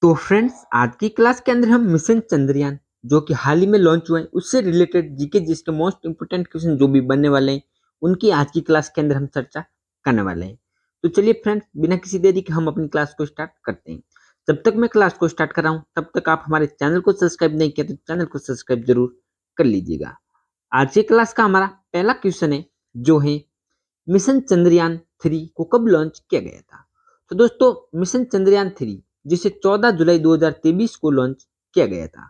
तो फ्रेंड्स, आज की क्लास के अंदर हम मिशन चंद्रयान जो कि हाल ही में लॉन्च हुए हैं उससे रिलेटेड जीके जिसके मोस्ट इंपोर्टेंट क्वेश्चन जो भी बनने वाले हैं उनकी आज की क्लास के अंदर हम चर्चा करने वाले हैं। तो चलिए फ्रेंड्स, बिना किसी देरी के हम अपनी क्लास को स्टार्ट करते हैं। जब तक मैं क्लास को स्टार्ट कर रहा हूँ तब तक आप हमारे चैनल को सब्सक्राइब नहीं किया तो चैनल को सब्सक्राइब जरूर कर लीजिएगा। आज की क्लास का हमारा पहला क्वेश्चन है जो है मिशन चंद्रयान 3 को कब लॉन्च किया गया था। तो दोस्तों, मिशन चंद्रयान 3 जिसे 14 जुलाई 2023 को लॉन्च किया गया था।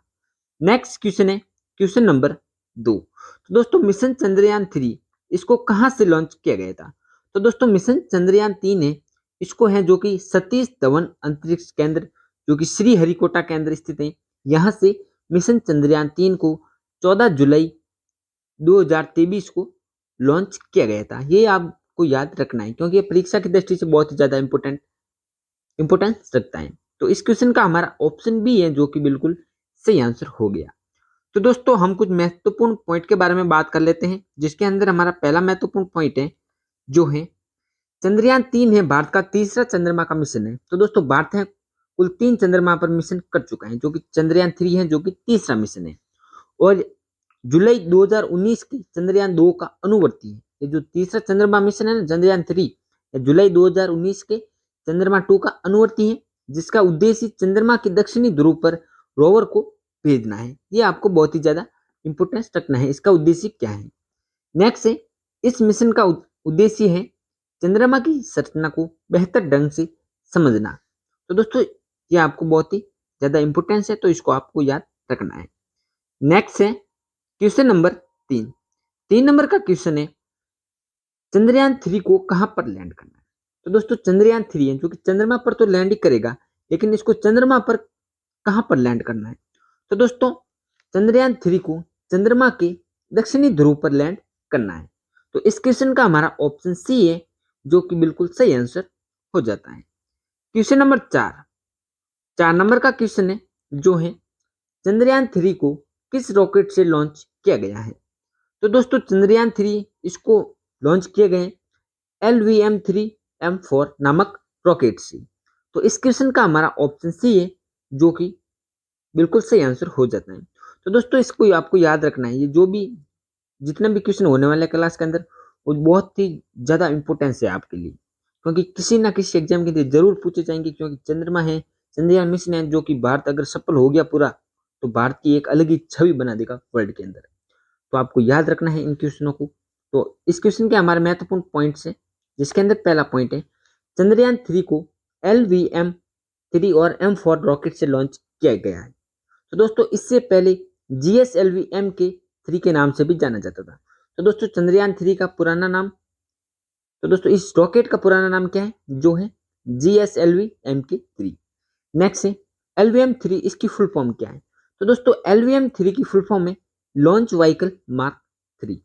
नेक्स्ट क्वेश्चन है क्वेश्चन नंबर 2। तो दोस्तों, मिशन चंद्रयान 3 इसको कहां से लॉन्च किया गया था। तो दोस्तों, मिशन चंद्रयान 3 है इसको है जो कि सतीश धवन अंतरिक्ष केंद्र जो कि श्रीहरिकोटा के अंदर स्थित है, यहां से मिशन चंद्रयान 3 को 14 जुलाई 2023 को लॉन्च किया गया था। ये आपको याद रखना है क्योंकि ये परीक्षा की दृष्टि से बहुत ही ज्यादा इंपोर्टेंस रखता है। तो इस क्वेश्चन का हमारा ऑप्शन बी है जो कि बिल्कुल सही आंसर हो गया। तो दोस्तों, हम कुछ महत्वपूर्ण पॉइंट के बारे में बात कर लेते हैं, जिसके अंदर हमारा पहला महत्वपूर्ण पॉइंट है जो है चंद्रयान 3 है भारत का तीसरा चंद्रमा का मिशन है। तो दोस्तों, भारत है कुल 3 चंद्रमा पर मिशन कर चुका है, जो कि चंद्रयान 3 है जो कि तीसरा मिशन है। और जुलाई 2019 के चंद्रयान 2 का अनुवर्ती है। ये जो तीसरा चंद्रमा मिशन है ना, चंद्रयान 3, जुलाई 2019 के चंद्रमा 2 का अनुवर्ती है, जिसका उद्देश्य चंद्रमा के दक्षिणी ध्रुव पर रोवर को भेजना है। ये आपको बहुत ही ज्यादा इंपोर्टेंस रखना है, इसका उद्देश्य क्या है। नेक्स्ट है, इस मिशन का उद्देश्य है चंद्रमा की संरचना को बेहतर ढंग से समझना। तो दोस्तों, ये आपको बहुत ही ज्यादा इंपोर्टेंस है, तो इसको आपको याद रखना है। नेक्स्ट है क्वेश्चन नंबर 3। 3 नंबर का क्वेश्चन है चंद्रयान 3 को कहां पर लैंड करना है। तो दोस्तों, चंद्रयान 3 है जो कि चंद्रमा पर तो लैंड ही करेगा, लेकिन इसको चंद्रमा पर कहां पर लैंड करना है। तो दोस्तों, चंद्रयान 3 को चंद्रमा के दक्षिणी ध्रुव पर लैंड करना है। तो इस क्वेश्चन का हमारा ऑप्शन सी है जो कि बिल्कुल सही आंसर हो जाता है। Question number 4। 4 नंबर का क्वेश्चन है जो है चंद्रयान 3 को किस रॉकेट से लॉन्च किया गया है। तो दोस्तों, चंद्रयान 3 इसको लॉन्च किए गए LVM-3M4 नामक रॉकेट से। तो इस क्वेश्चन का हमारा ऑप्शन सी है जो कि बिल्कुल सही आंसर हो जाता है। तो दोस्तों, इसको आपको याद रखना है, ये जो भी जितने भी क्वेश्चन होने वाले क्लास के अंदर वो बहुत ही ज्यादा इंपॉर्टेंस है आपके लिए, क्योंकि किसी ना किसी एग्जाम के लिए जरूर पूछे जाएंगे। क्योंकि चंद्रमा है, चंद्रयान मिशन है जो कि भारत अगर सफल हो गया पूरा, तो भारत की एक अलग ही छवि बना देगा वर्ल्ड के अंदर। तो आपको याद रखना है इन क्वेश्चनों को। तो इस क्वेश्चन के हमारे महत्वपूर्ण पॉइंट्स हैं, जिसके अंदर पहला पॉइंट है चंद्रयान 3 को LVM-3 और M4 रॉकेट से लॉन्च किया गया है। तो दोस्तों, इससे पहले GSLV-M के 3 के नाम से भी जाना जाता था। तो दोस्तों, चंद्रयान 3 का पुराना नाम, तो दोस्तों इस रॉकेट का पुराना नाम क्या है, जो है GSLV-M के 3। नेक्स्ट है LVM-3, इसकी फुल फॉर्म क्या है। तो दोस्तों, LVM-3 की फुल फॉर्म है लॉन्च व्हीकल मार्क 3।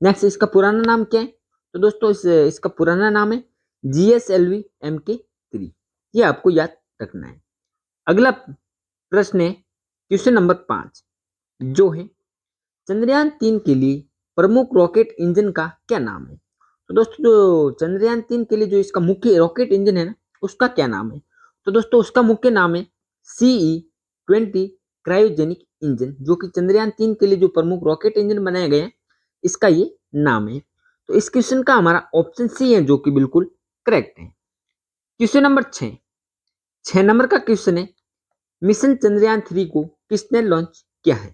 नेक्स्ट, इसका पुराना नाम क्या है। तो दोस्तों, इसका पुराना नाम है GSLV-MK3। ये आपको याद रखना है। अगला प्रश्न है क्वेश्चन नंबर 5, जो है चंद्रयान 3 के लिए प्रमुख रॉकेट इंजन का क्या नाम है। तो दोस्तों, जो चंद्रयान 3 के लिए जो इसका मुख्य रॉकेट इंजन है ना, उसका क्या नाम है। तो दोस्तों, उसका मुख्य नाम है CE-20 क्रायोजेनिक इंजन, जो कि चंद्रयान 3 के लिए जो प्रमुख रॉकेट इंजन बनाए गए हैं, इसका ये नाम है। तो इस क्वेश्चन का हमारा ऑप्शन सी है जो कि बिल्कुल करेक्ट है। Question number 6। 6 नंबर का क्वेश्चन है मिशन चंद्रयान 3 को किसने लॉन्च किया है।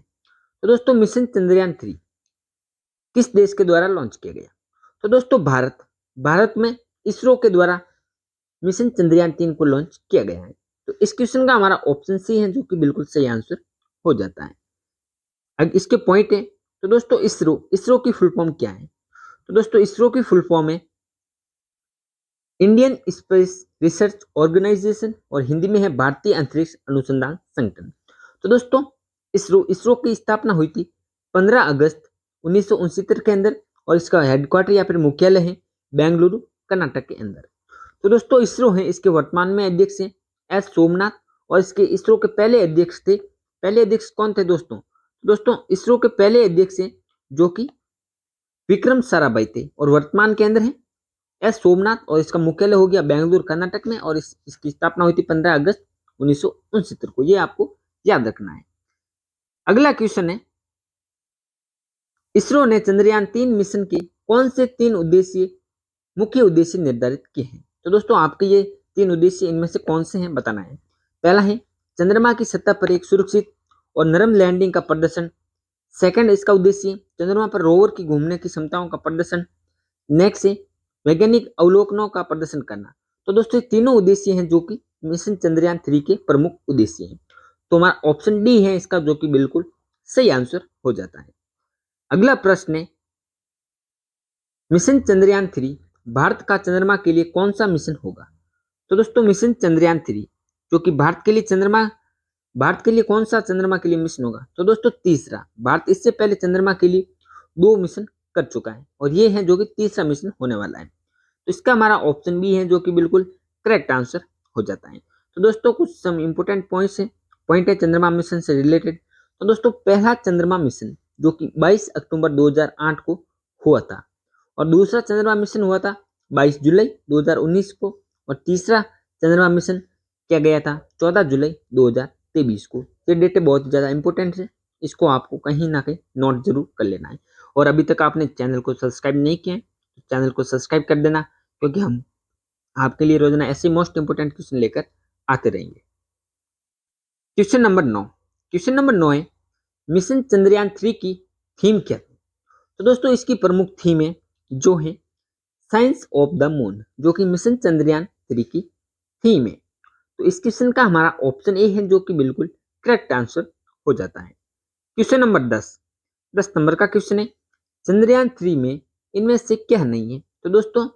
तो दोस्तों, मिशन चंद्रयान 3 किस देश के द्वारा लॉन्च किया गया। तो दोस्तों, भारत में इसरो के द्वारा मिशन चंद्रयान 3 को लॉन्च किया गया है। तो इस क्वेश्चन का हमारा ऑप्शन सी है जो कि बिल्कुल सही आंसर हो जाता है। अब इसके पॉइंट है, तो दोस्तों इसरो की फुल फॉर्म क्या है। तो दोस्तों, इसरो की फुल फॉर्म है इंडियन स्पेस रिसर्च ऑर्गेनाइजेशन, और हिंदी में है भारतीय अंतरिक्ष अनुसंधान संगठन। तो दोस्तों, इसरो की स्थापना हुई थी 15 अगस्त 1969 के अंदर, और इसका हेडक्वार्टर या फिर मुख्यालय है बेंगलुरु, कर्नाटक के अंदर। तो दोस्तों, इसरो है इसके वर्तमान में अध्यक्ष है एस सोमनाथ, और इसके इसरो के पहले अध्यक्ष थे। पहले अध्यक्ष कौन थे दोस्तों। दोस्तों, इसरो के पहले अध्यक्ष हैं जो कि विक्रम साराभाई थे, और वर्तमान के अंदर है एस सोमनाथ, और इसका मुख्यालय हो गया बेंगलुरु कर्नाटक में, और इसकी स्थापना हुई थी 15 अगस्त 1969 को। ये आपको याद रखना है। अगला क्वेश्चन है, इसरो ने चंद्रयान-3 मिशन के कौन से 3 मुख्य उद्देश्य निर्धारित किए हैं? तो दोस्तों आपके ये 3 उद्देश्य इनमें से कौन से हैं बताना है। पहला है चंद्रमा की सतह पर एक सुरक्षित और नरम लैंडिंग का प्रदर्शन। सेकंड, इसका उद्देश्य चंद्रमा पर रोवर की घूमने की क्षमताओं का प्रदर्शन। नेक्स्ट है वैज्ञानिक अवलोकनों का प्रदर्शन करना। तो दोस्तों ये तीनों उद्देश्य हैं जो कि मिशन चंद्रयान-3 के प्रमुख उद्देश्य हैं। तो हमारा ऑप्शन डी है इसका जो कि बिल्कुल सही आंसर हो जाता है। अगला प्रश्न है, मिशन चंद्रयान-3 भारत का चंद्रमा के लिए कौन सा मिशन होगा? तो दोस्तों मिशन चंद्रयान-3 जो कि भारत के लिए कौन सा चंद्रमा के लिए मिशन होगा? तो दोस्तों तीसरा। भारत इससे पहले चंद्रमा के लिए 2 मिशन कर चुका है और ये है जो कि तीसरा मिशन होने वाला है। तो इसका हमारा ऑप्शन बी है जो कि बिल्कुल करेक्ट आंसर हो जाता है। तो दोस्तों कुछ सम इंपोर्टेंट पॉइंट है चंद्रमा मिशन से रिलेटेड। तो दोस्तों पहला चंद्रमा मिशन जो कि 22 अक्टूबर 2008 को हुआ था और दूसरा चंद्रमा मिशन हुआ था 22 जुलाई 2019 को और तीसरा चंद्रमा मिशन किया गया था 14 जुलाई 2023 को। ये डेटे बहुत ज़्यादा इंपॉर्टेंट है, इसको आपको कहीं ना कहीं नोट जरूर कर लेना है। और अभी तक आपने चैनल को सब्सक्राइब नहीं किया है तो चैनल को सब्सक्राइब कर देना, क्योंकि हम आपके लिए रोजाना ऐसे मोस्ट इंपोर्टेंट क्वेश्चन लेकर आते रहेंगे। क्वेश्चन नंबर 9 है, मिशन चंद्रयान-3 की थीम क्या थी? तो दोस्तों इसकी प्रमुख थीम है जो है साइंस ऑफ द मून, जो कि मिशन चंद्रयान-3 की थीम है। तो इस क्वेश्चन का हमारा ऑप्शन ए है जो कि बिल्कुल करेक्ट आंसर हो जाता है। क्वेश्चन नंबर 10 नंबर का क्वेश्चन है, चंद्रयान-3 में इनमें से क्या नहीं है? तो दोस्तों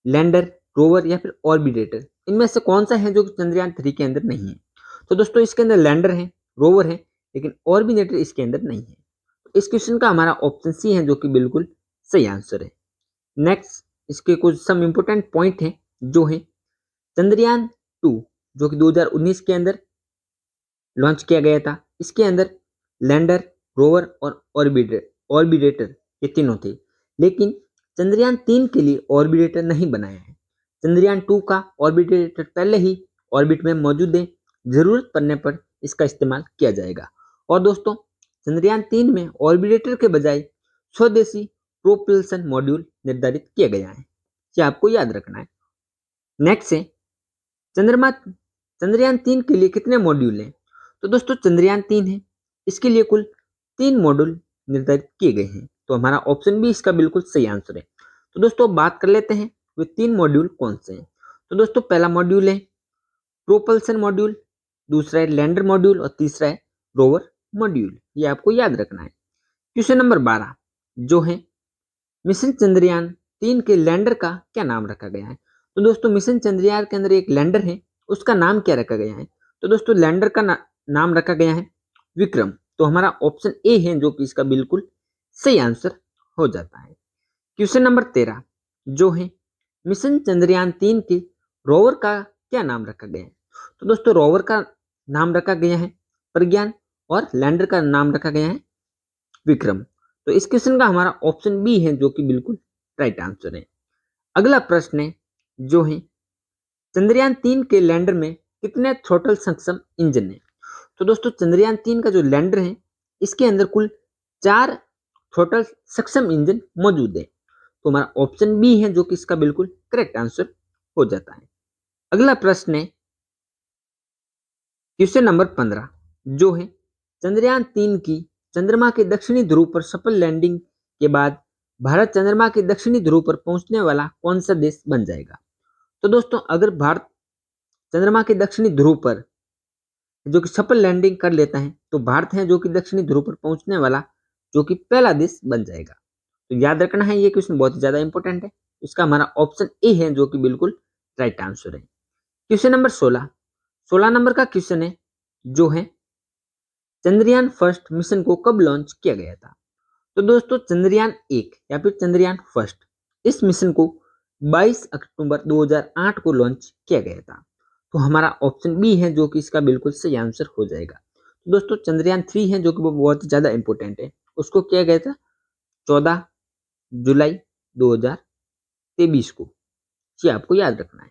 लैंडर, रोवर या फिर ऑर्बिटेटर, इनमें से कौन सा है जो कि चंद्रयान-3 के अंदर नहीं है? तो दोस्तों इसके अंदर लैंडर है, रोवर है, लेकिन ऑर्बिटेटर इसके अंदर नहीं है। इस क्वेश्चन का हमारा ऑप्शन सी है जो कि बिल्कुल सही आंसर है। नेक्स्ट, इसके कुछ सम इंपोर्टेंट पॉइंट हैं जो है चंद्रयान-2 जो कि 2019 के अंदर लॉन्च किया गया था। इसके अंदर लैंडर, रोवर और ऑर्बिटेटर ये तीनों थे, लेकिन चंद्रयान-3 के लिए ऑर्बिटेटर नहीं बनाया है। चंद्रयान-2 का ऑर्बिटेटर पहले ही ऑर्बिट में मौजूद है, जरूरत पड़ने पर इसका इस्तेमाल किया जाएगा। और दोस्तों चंद्रयान-3 में ऑर्बिटेटर के बजाय स्वदेशी प्रोपल्सन मॉड्यूल निर्धारित किया गया है, ये आपको याद रखना है। नेक्स्ट है चंद्रयान-3 के लिए कितने मॉड्यूल हैं? तो दोस्तों चंद्रयान-3 है, इसके लिए कुल 3 मॉड्यूल निर्धारित किए गए हैं। तो हमारा ऑप्शन बी इसका बिल्कुल सही आंसर है। तो दोस्तों बात कर लेते हैं वे 3 मॉड्यूल कौन से हैं। तो दोस्तों पहला मॉड्यूल है प्रोपल्सन मॉड्यूल, दूसरा है लैंडर मॉड्यूल और तीसरा है रोवर मॉड्यूल। ये आपको याद रखना है। क्वेश्चन नंबर 12 जो है मिशन चंद्रयान-3 के लैंडर का क्या नाम रखा गया है? तो दोस्तों मिशन चंद्रयान के अंदर एक लैंडर है, उसका नाम क्या रखा गया है? तो दोस्तों लैंडर का नाम रखा गया है विक्रम। तो हमारा ऑप्शन ए है जो कि इसका बिल्कुल सही आंसर हो जाता है। क्वेश्चन नंबर 13 जो है मिशन चंद्रयान-3 के रोवर का क्या नाम रखा गया है? तो दोस्तों रोवर का नाम रखा गया है प्रज्ञान और लैंडर का नाम रखा गया है विक्रम। तो इस क्वेश्चन का हमारा ऑप्शन बी है जो कि बिल्कुल राइट आंसर है। अगला प्रश्न है जो है चंद्रयान-3 के लैंडर में कितने थ्रोटल सक्षम इंजन है? तो दोस्तों चंद्रयान-3 का जो लैंडर है इसके अंदर कुल 4 थ्रोटल सक्षम इंजन मौजूद है। तो हमारा ऑप्शन बी है जो कि इसका बिल्कुल करेक्ट आंसर हो जाता है। अगला प्रश्न है क्वेश्चन नंबर 15 जो है चंद्रयान-3 की चंद्रमा के दक्षिणी ध्रुव पर सफल लैंडिंग के बाद भारत चंद्रमा के दक्षिणी ध्रुव पर पहुंचने वाला कौन सा देश बन जाएगा? तो दोस्तों अगर भारत चंद्रमा के दक्षिणी ध्रुव पर जो कि सफल लैंडिंग कर लेता है तो भारत है जो कि दक्षिणी ध्रुव पर पहुंचने वाला जो कि पहला देश बन जाएगा। तो याद रखना है ये क्वेश्चन बहुत ज्यादा इंपॉर्टेंट है। इसका हमारा ऑप्शन ए है जो कि बिल्कुल राइट आंसर है। क्वेश्चन नंबर 16 नंबर का क्वेश्चन है जो है चंद्रयान फर्स्ट मिशन को कब लॉन्च किया गया था? तो दोस्तों चंद्रयान 1 या फिर चंद्रयान फर्स्ट इस मिशन को 22 अक्टूबर 2008 को लॉन्च किया गया था। तो हमारा ऑप्शन बी है जो कि इसका बिल्कुल सही आंसर हो जाएगा। तो दोस्तों चंद्रयान-3 है जो कि वो बहुत ज्यादा इंपॉर्टेंट है, उसको किया गया था 14 जुलाई 2023 को। ये आपको याद रखना है।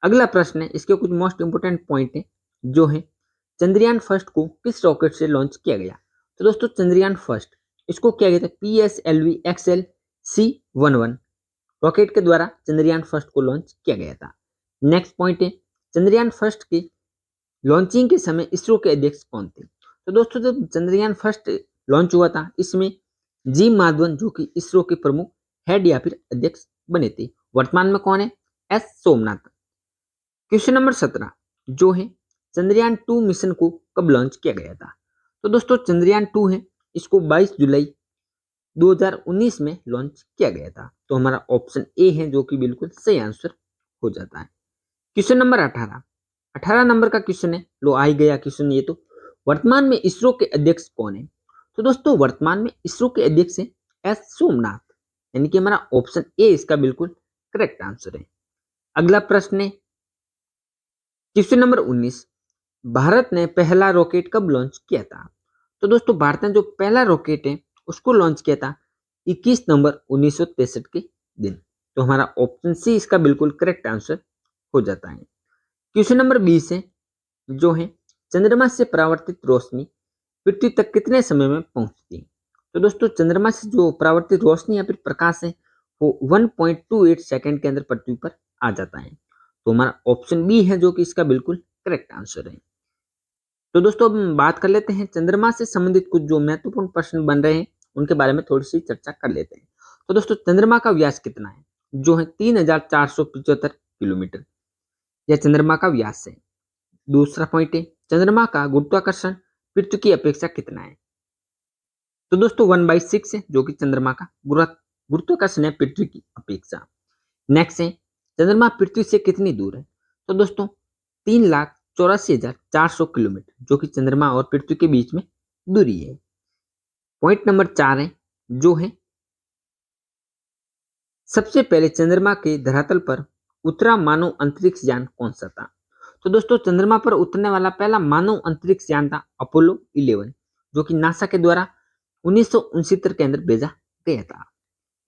अगला प्रश्न है, इसके कुछ मोस्ट इंपोर्टेंट पॉइंट है जो है चंद्रयान फर्स्ट को किस रॉकेट से लॉन्च किया गया? तो दोस्तों चंद्रयान फर्स्ट इसको किया गया था PSLV XL-C11 रॉकेट के द्वारा चंद्रयान फर्स्ट को लॉन्च किया गया था। नेक्स्ट पॉइंट है चंद्रयान फर्स्ट के लॉन्चिंग के समय इसरो के अध्यक्ष कौन थे? तो दोस्तों जब चंद्रयान फर्स्ट लॉन्च हुआ था इसमें जी माधवन जो कि इसरो के प्रमुख हेड या फिर अध्यक्ष बने थे। वर्तमान में कौन है? एस सोमनाथ। क्वेश्चन नंबर 17 जो है चंद्रयान 2 मिशन को कब लॉन्च किया गया था? तो दोस्तों चंद्रयान 2 है इसको 22 जुलाई 2019 में लॉन्च किया गया था। तो हमारा ऑप्शन ए है जो कि बिल्कुल सही आंसर हो जाता है। क्वेश्चन नंबर 18 नंबर का क्वेश्चन है। लो आ ही गया क्वेश्चन ये तो। वर्तमान में इसरो के अध्यक्ष कौन है? तो दोस्तों वर्तमान में इसरो के अध्यक्ष है एस सोमनाथ, यानी कि हमारा ऑप्शन ए इसका बिल्कुल करेक्ट आंसर है। अगला प्रश्न है क्वेश्चन नंबर 19 भारत ने पहला रॉकेट कब लॉन्च किया था? तो दोस्तों भारत ने जो पहला रॉकेट है उसको लॉन्च किया था 21 नवंबर 1963 के दिन। तो हमारा ऑप्शन सी इसका बिल्कुल करेक्ट आंसर हो जाता है। क्वेश्चन नंबर 20 है जो है चंद्रमा से परावर्तित रोशनी पृथ्वी तक कितने समय में पहुंचती है? तो दोस्तों चंद्रमा से जो परावर्तित रोशनी या फिर प्रकाश है वो 1.28 सेकंड के अंदर पृथ्वी पर आ जाता है। तो हमारा ऑप्शन बी है जो कि इसका बिल्कुल करेक्ट आंसर है। तो दोस्तों अब हम बात कर लेते हैं चंद्रमा से संबंधित कुछ जो महत्वपूर्ण प्रश्न बन रहे हैं उनके बारे में थोड़ी सी चर्चा कर लेते हैं। तो दोस्तों चंद्रमा का व्यास कितना है? जो है 3475 किलोमीटर यह चंद्रमा का व्यास है। दूसरा पॉइंट है चंद्रमा का गुरुत्वाकर्षण पृथ्वी की अपेक्षा कितना है? तो दोस्तों 1/6 है जो कि चंद्रमा का गुरुत्वाकर्षण है पृथ्वी की अपेक्षा। नेक्स्ट है चंद्रमा पृथ्वी से कितनी दूर है? तो दोस्तों 3,84,400 किलोमीटर जो कि चंद्रमा और पृथ्वी के बीच में दूरी है। पॉइंट नंबर 4 है जो है सबसे पहले चंद्रमा के धरातल पर उतरा मानव अंतरिक्ष यान कौन सा था? तो दोस्तों चंद्रमा पर उतरने वाला पहला मानव अंतरिक्ष यान था अपोलो 11 जो कि नासा के द्वारा 1969 के अंदर भेजा गया था।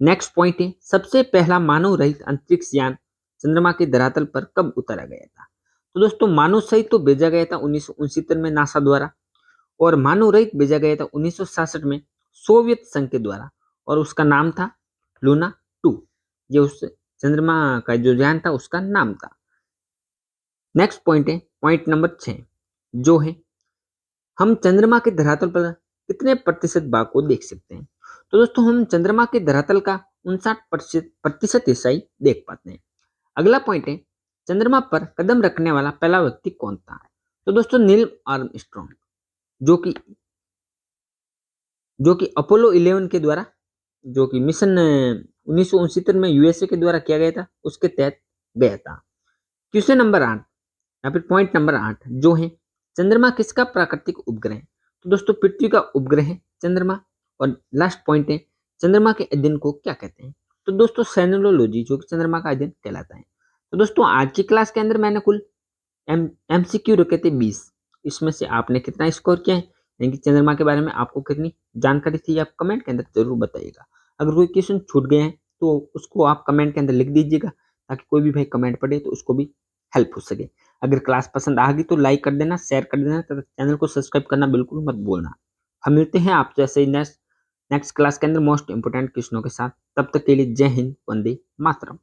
नेक्स्ट पॉइंट है सबसे पहला मानव रहित अंतरिक्ष यान चंद्रमा के धरातल पर कब उतारा गया था? तो दोस्तों मानव सहित तो भेजा गया था 1969 में नासा द्वारा और मानव रहित भेजा गया था 1966 में सोवियत संघ के द्वारा और उसका नाम था लूना 2। ये उस चंद्रमा का जो यान था उसका नाम था। नेक्स्ट पॉइंट है पॉइंट नंबर 6 जो है हम चंद्रमा के धरातल पर कितने प्रतिशत भाग को देख सकते हैं? तो दोस्तों हम चंद्रमा के धरातल का 59% हिस्सा ही देख पाते हैं। अगला पॉइंट है चंद्रमा पर कदम रखने वाला पहला व्यक्ति कौन था? तो दोस्तों नील आर्मस्ट्रॉन्ग जो कि अपोलो 11 के द्वारा जो कि मिशन 1969 में यूएसए के द्वारा किया गया था उसके तहत गया था। क्वेश्चन नंबर 8 या फिर पॉइंट नंबर 8 जो है चंद्रमा किसका प्राकृतिक उपग्रह है? तो दोस्तों पृथ्वी का उपग्रह है चंद्रमा। और लास्ट पॉइंट है चंद्रमा के अध्ययन को क्या कहते हैं? तो दोस्तों सेनोलॉजी जो कि चंद्रमा का अध्ययन कहलाता है। तो दोस्तों आज की क्लास के अंदर मैंने कुल MCQ रखे थे 20। इसमें से आपने कितना स्कोर किया है, यानी कि चंद्रमा के बारे में आपको कितनी जानकारी थी, आप कमेंट के अंदर जरूर बताइएगा। अगर कोई क्वेश्चन छूट गए हैं तो उसको आप कमेंट के अंदर लिख दीजिएगा ताकि कोई भी भाई कमेंट पढ़े तो उसको भी हेल्प हो सके। अगर क्लास पसंद आ गई तो लाइक कर देना, शेयर कर देना तथा चैनल को सब्सक्राइब करना बिल्कुल मत भूलना। हम मिलते हैं आप जैसे नेक्स्ट क्लास के अंदर मोस्ट इंपोर्टेंट क्वेश्चनों के साथ। तब तक के लिए जय हिंद, वंदे मातरम।